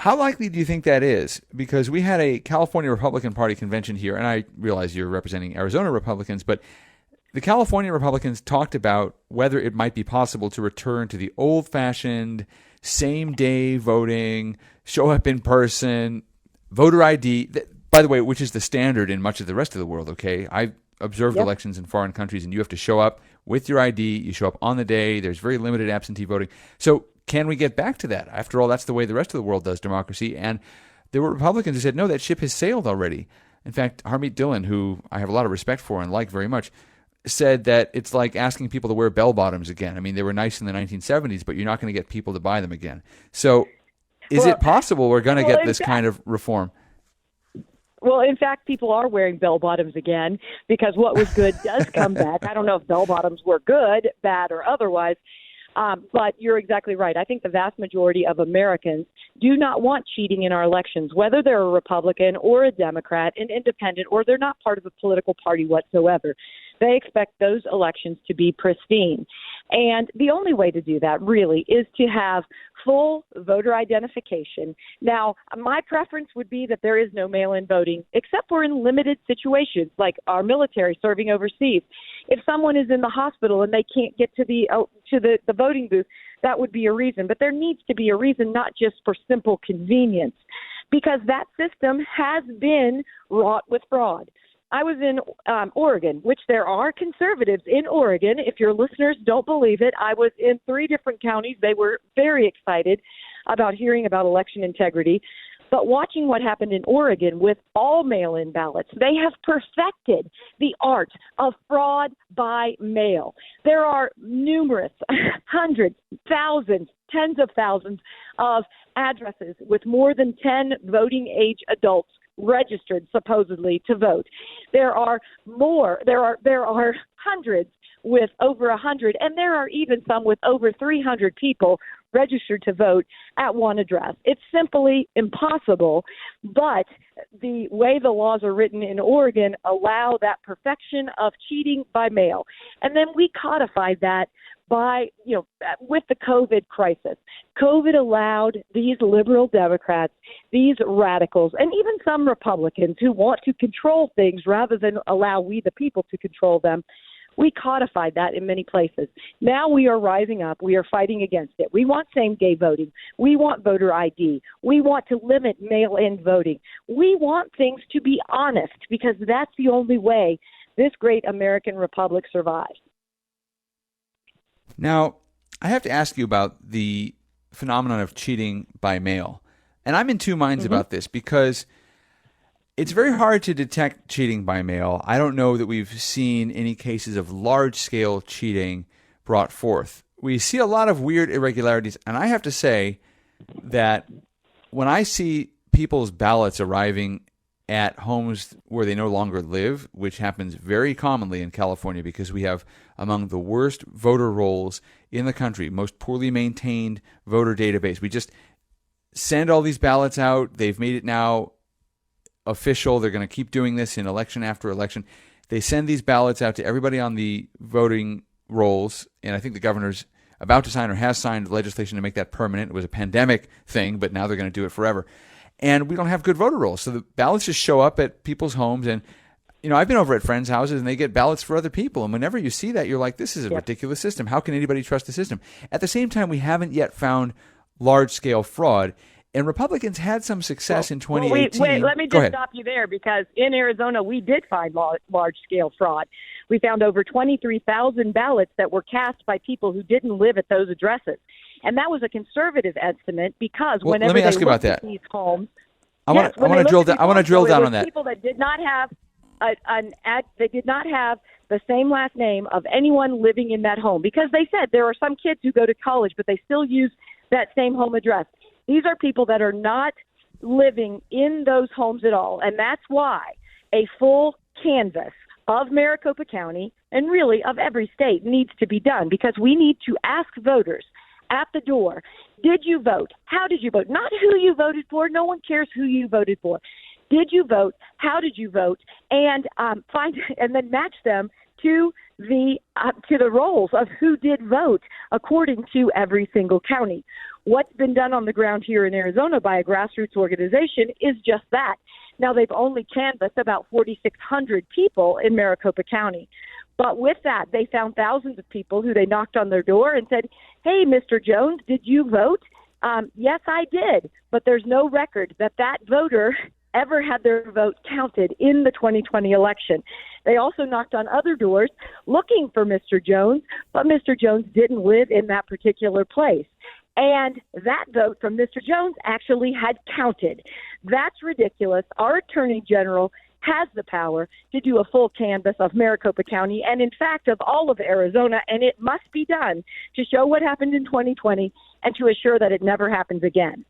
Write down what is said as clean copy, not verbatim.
How likely do you think that is? Because we had a California Republican Party convention here, and I realize you're representing Arizona Republicans, but the California Republicans talked about whether it might be possible to return to the old-fashioned, same-day voting, show up in person, voter ID, by the way, which is the standard in much of the rest of the world, okay? I've observed elections in foreign countries, and you have to show up with your ID. You show up on the day. There's very limited absentee voting. So can we get back to that? After all, that's the way the rest of the world does democracy. And there were Republicans who said, no, that ship has sailed already. In fact, Harmeet Dillon, who I have a lot of respect for and like very much, said that it's like asking people to wear bell-bottoms again. I mean, they were nice in the 1970s, but you're not going to get people to buy them again. So is it possible we're going to get this kind of reform? Well, in fact, people are wearing bell-bottoms again because what was good does come back. I don't know if bell-bottoms were good, bad, or otherwise, but you're exactly right. I think the vast majority of Americans do not want cheating in our elections, whether they're a Republican or a Democrat, an independent, or they're not part of a political party whatsoever. They expect those elections to be pristine. And the only way to do that, really, is to have full voter identification. Now, my preference would be that there is no mail-in voting, except for in limited situations, like our military serving overseas. If someone is in the hospital and they can't get to the voting booth, that would be a reason. But there needs to be a reason, not just for simple convenience, because that system has been wrought with fraud. I was in Oregon, which there are conservatives in Oregon. If your listeners don't believe it, I was in 3 different counties. They were very excited about hearing about election integrity. But watching what happened in Oregon with all mail-in ballots, they have perfected the art of fraud by mail. There are numerous, hundreds, thousands, tens of thousands of addresses with more than 10 voting age adults registered supposedly to vote. There are hundreds with over 100, and there are even some with over 300 people registered to vote at one address. It's simply impossible, but the way the laws are written in Oregon allow that perfection of cheating by mail. And then we codified that with the COVID crisis. COVID allowed these liberal Democrats, these radicals, and even some Republicans who want to control things rather than allow we the people to control them. We codified that in many places. Now we are rising up. We are fighting against it. We want same-day voting. We want voter ID. We want to limit mail-in voting. We want things to be honest because that's the only way this great American republic survives. Now, I have to ask you about the phenomenon of cheating by mail. And I'm in two minds about this because it's very hard to detect cheating by mail. I don't know that we've seen any cases of large-scale cheating brought forth. We see a lot of weird irregularities, and I have to say that when I see people's ballots arriving at homes where they no longer live, which happens very commonly in California because we have among the worst voter rolls in the country, most poorly maintained voter database. We just send all these ballots out. They've made it now official. They're going to keep doing this in election after election. They send these ballots out to everybody on the voting rolls, and I think the governor's about to sign or has signed legislation to make that permanent. It was a pandemic thing, but now they're going to do it forever. And we don't have good voter rolls. So the ballots just show up at people's homes. And, I've been over at friends' houses and they get ballots for other people. And whenever you see that, you're like, this is a ridiculous system. How can anybody trust the system? At the same time, we haven't yet found large-scale fraud. And Republicans had some success in 2018. Wait, let me just stop you there because in Arizona, we did find large-scale fraud. We found over 23,000 ballots that were cast by people who didn't live at those addresses. And that was a conservative estimate because whenever they looked at these homes, I want to drill down on that. People that did not have they did not have the same last name of anyone living in that home because they said there are some kids who go to college, but they still use that same home address. These are people that are not living in those homes at all, and that's why a full canvass of Maricopa County and really of every state needs to be done because we need to ask voters at the door, did you vote? How did you vote? Not who you voted for. No one cares who you voted for. Did you vote? How did you vote? And then match them to to the rolls of who did vote according to every single county. What's been done on the ground here in Arizona by a grassroots organization is just that. Now, they've only canvassed about 4,600 people in Maricopa County. But with that, they found thousands of people who they knocked on their door and said, hey, Mr. Jones, did you vote? Yes, I did. But there's no record that that voter ever had their vote counted in the 2020 election. They also knocked on other doors looking for Mr. Jones, but Mr. Jones didn't live in that particular place. And that vote from Mr. Jones actually had counted. That's ridiculous. Our Attorney General has the power to do a full canvass of Maricopa County and, in fact, of all of Arizona, and it must be done to show what happened in 2020 and to assure that it never happens again.